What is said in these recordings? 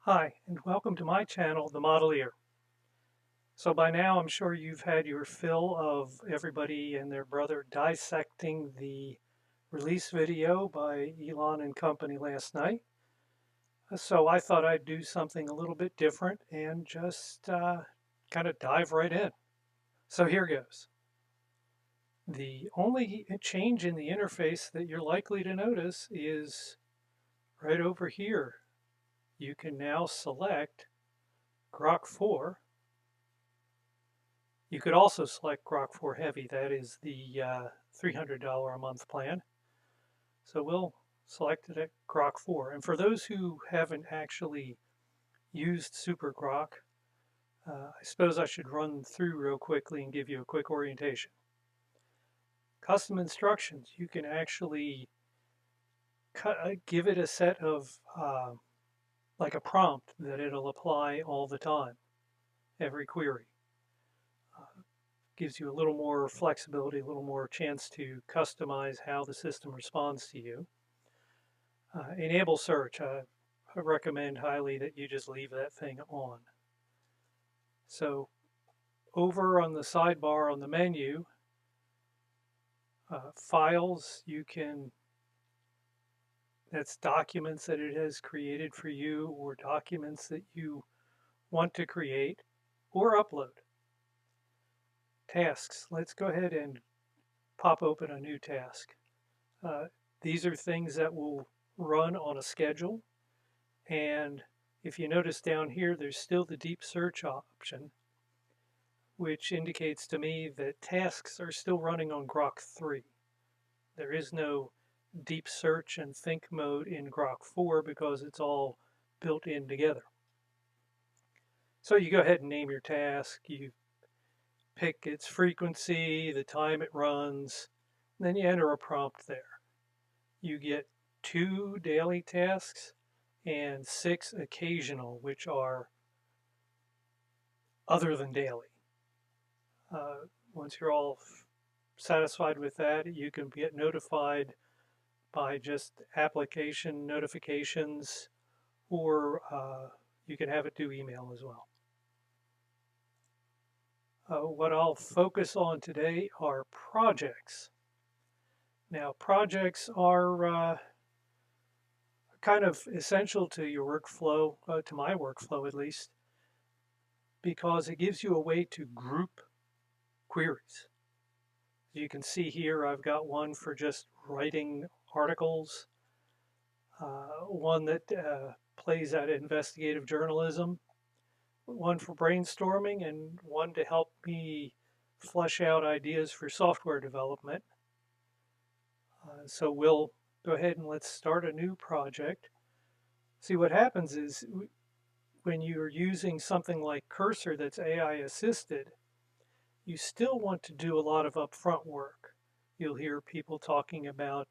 Hi, and welcome to my channel, The Modelier. So by now I'm sure you've had your fill of everybody and their brother dissecting the release video by Elon and company last night. So I thought I'd do something a little bit different and just kind of dive right in. So here goes. The only change in the interface that you're likely to notice is right over here. You can now select Grok 4. You could also select Grok 4 Heavy. That is the $300 a month plan. So we'll select it at Grok 4. And for those who haven't actually used Super Grok, I suppose I should run through real quickly and give you a quick orientation. Custom instructions. You can actually give it a set of, like a prompt that it'll apply all the time, every query. Gives you a little more flexibility, a little more chance to customize how the system responds to you. Enable search. I recommend highly that you just leave that thing on. So over on the sidebar on the menu, files, that's documents that it has created for you or documents that you want to create or upload. Tasks. Let's go ahead and pop open a new task. These are things that will run on a schedule, and if you notice down here there's still the deep search option, which indicates to me that tasks are still running on Grok 3. There is no deep search and think mode in Grok 4 because it's all built in together. So you go ahead and name your task, you pick its frequency, the time it runs, and then you enter a prompt there. You get 2 daily tasks and 6 occasional, which are other than daily. Once you're all satisfied with that, you can get notified by just application notifications, or you can have it do email as well. What I'll focus on today are projects. Now, projects are kind of essential to your workflow, to my workflow at least, because it gives you a way to group queries. As you can see here, I've got one for just writing articles, one that plays at investigative journalism, one for brainstorming, and one to help me flesh out ideas for software development. So we'll go ahead and let's start a new project. See, what happens is when you're using something like Cursor that's AI assisted, you still want to do a lot of upfront work. You'll hear people talking about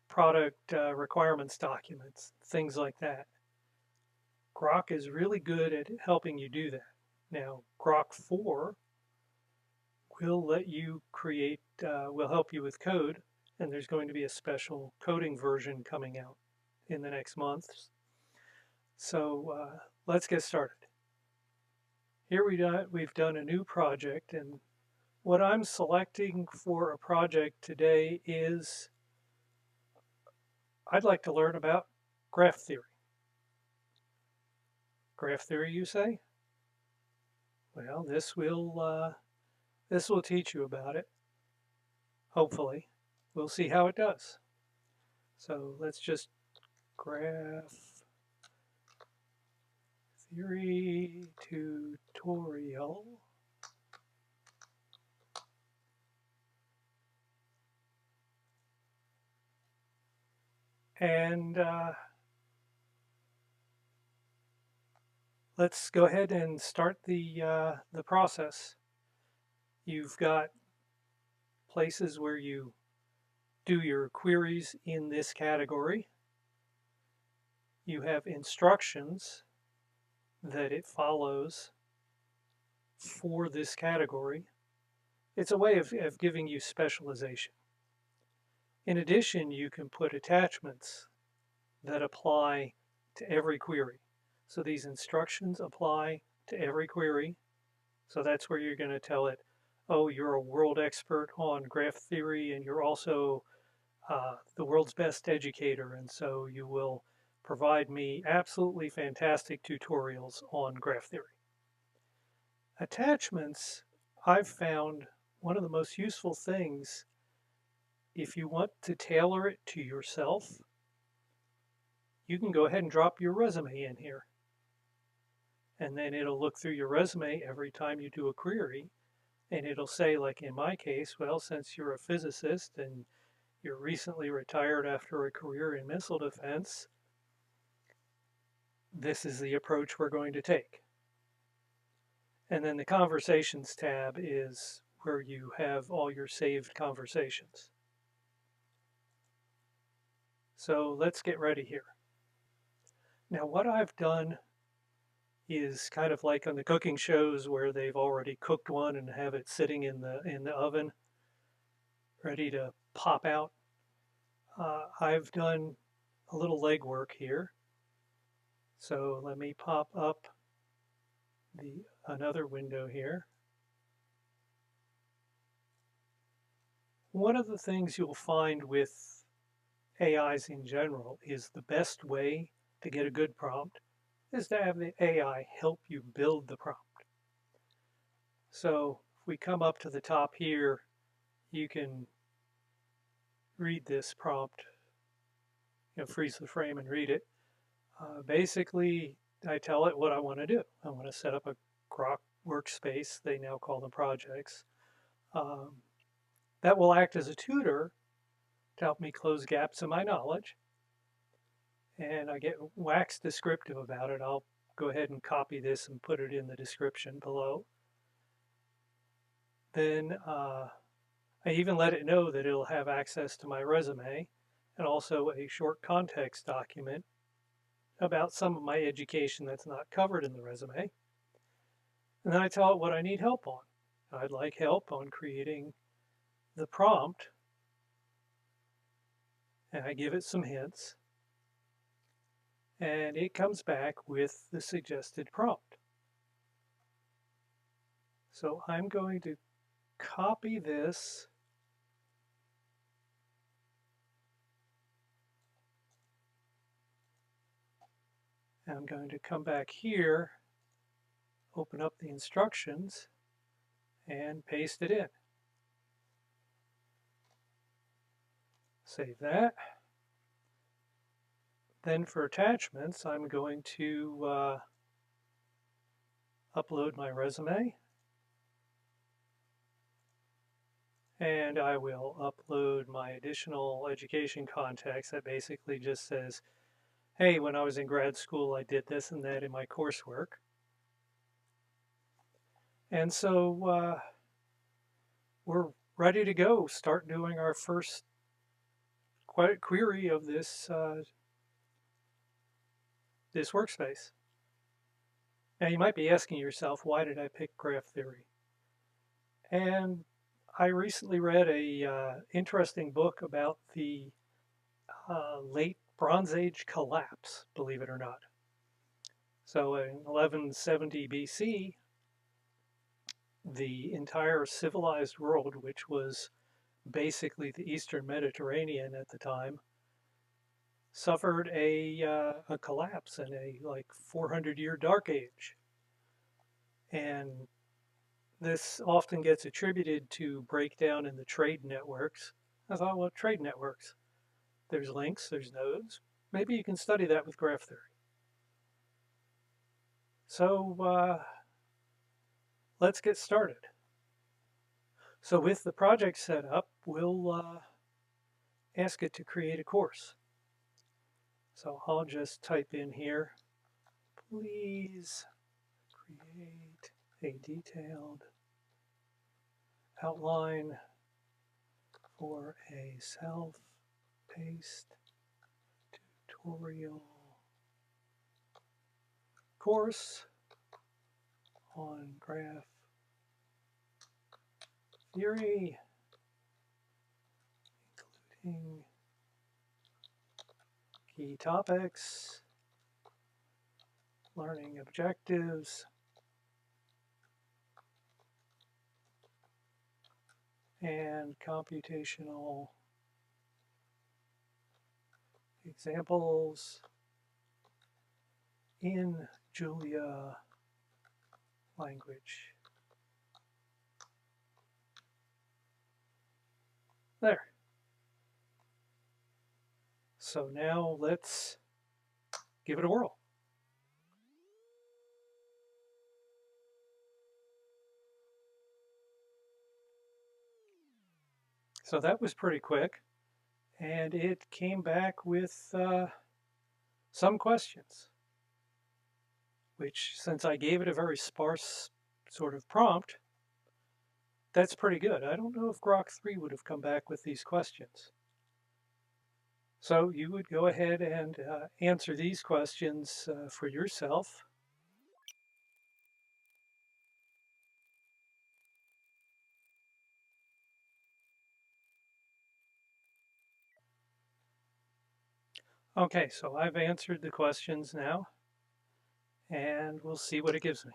product requirements documents, things like that. Grok is really good at helping you do that. Now, Grok 4 will let you create, will help you with code, and there's going to be a special coding version coming out in the next month. So let's get started. Here we've done a new project, and what I'm selecting for a project today is I'd like to learn about graph theory. Graph theory, you say? Well, this will teach you about it. Hopefully, we'll see how it does. So let's just graph theory tutorial. And let's go ahead and start the process. You've got places where you do your queries in this category. You have instructions that it follows for this category. It's a way of giving you specialization. In addition, you can put attachments that apply to every query. So these instructions apply to every query. So that's where you're going to tell it, oh, you're a world expert on graph theory and you're also the world's best educator, and so you will provide me absolutely fantastic tutorials on graph theory. Attachments, I've found one of the most useful things if you want to tailor it to yourself. You can go ahead and drop your resume in here, and then it'll look through your resume every time you do a query, and it'll say, like in my case, well, since you're a physicist and you're recently retired after a career in missile defense, this is the approach we're going to take. And then the Conversations tab is where you have all your saved conversations. So let's get ready here. Now what I've done is kind of like on the cooking shows where they've already cooked one and have it sitting in the oven ready to pop out. I've done a little legwork here. So let me pop up another window here. One of the things you'll find with AIs in general is the best way to get a good prompt is to have the AI help you build the prompt. So if we come up to the top here, you can read this prompt, freeze the frame and read it. Basically, I tell it what I want to do. I want to set up a Grok Workspace, they now call them projects. That will act as a tutor to help me close gaps in my knowledge. And I get wax descriptive about it. I'll go ahead and copy this and put it in the description below. Then I even let it know that it'll have access to my resume and also a short context document about some of my education that's not covered in the resume. And then I tell it what I need help on. I'd like help on creating the prompt, and I give it some hints, and it comes back with the suggested prompt. So I'm going to copy this and I'm going to come back here, open up the instructions, and paste it in. Save that. Then for attachments, I'm going to upload my resume. And I will upload my additional education context that basically just says, hey, when I was in grad school, I did this and that in my coursework. And so we're ready to go, start doing our first query of this workspace. Now you might be asking yourself, why did I pick graph theory? And I recently read a interesting book about the late Bronze Age collapse, believe it or not. So in 1170 BC, the entire civilized world, which was basically the Eastern Mediterranean at the time, suffered a collapse in a 400-year dark age. And this often gets attributed to breakdown in the trade networks. I thought, well, trade networks. There's links, there's nodes. Maybe you can study that with graph theory. So let's get started. So with the project set up, we'll ask it to create a course. So I'll just type in here, please create a detailed outline for a self-paced tutorial course on graph theory, including key topics learning objectives, and computational examples in Julia language. There. So now let's give it a whirl. So that was pretty quick, and it came back with some questions, which, since I gave it a very sparse sort of prompt, that's pretty good. I don't know if Grok 3 would have come back with these questions. So you would go ahead and answer these questions for yourself. Okay, so I've answered the questions now, and we'll see what it gives me.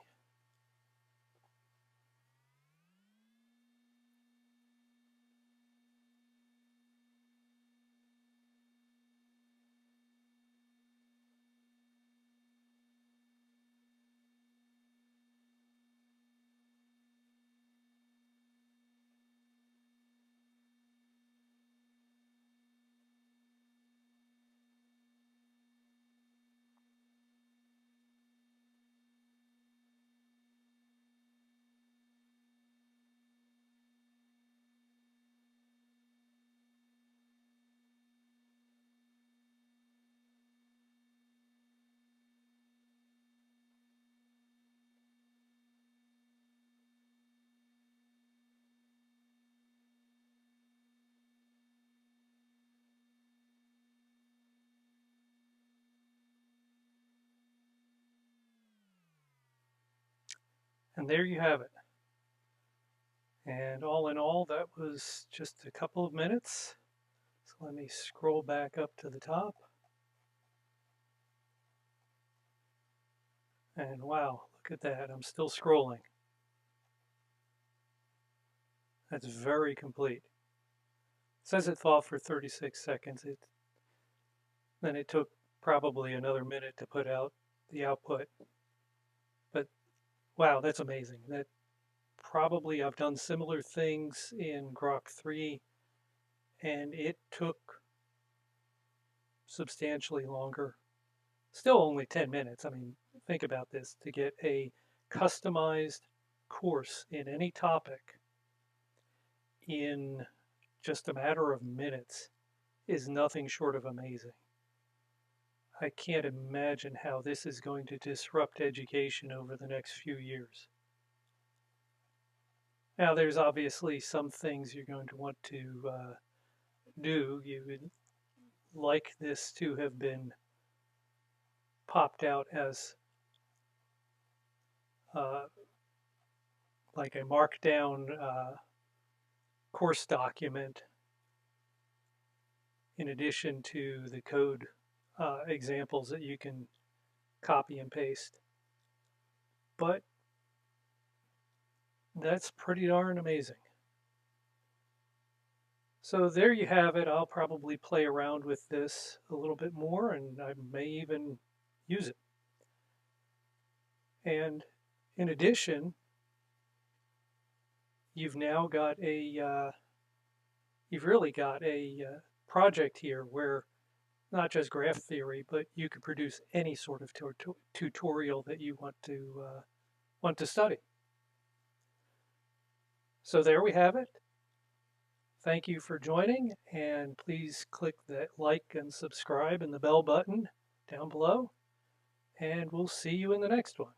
And there you have it. And all in all, that was just a couple of minutes. So let me scroll back up to the top. And wow, look at that. I'm still scrolling. That's very complete. It says it thought for 36 seconds. Then it took probably another minute to put out the output. But wow, that's amazing. That probably I've done similar things in Grok 3, and it took substantially longer. Still only 10 minutes. I mean, think about this. To get a customized course in any topic in just a matter of minutes is nothing short of amazing. I can't imagine how this is going to disrupt education over the next few years. Now, there's obviously some things you're going to want to do. You would like this to have been popped out as like a markdown course document in addition to the code examples that you can copy and paste. But that's pretty darn amazing. So there you have it. I'll probably play around with this a little bit more, and I may even use it. And in addition, you've now got you've really got a project here where not just graph theory, but you could produce any sort of tutorial that you want to study. So there we have it. Thank you for joining, and please click that like and subscribe and the bell button down below, and we'll see you in the next one.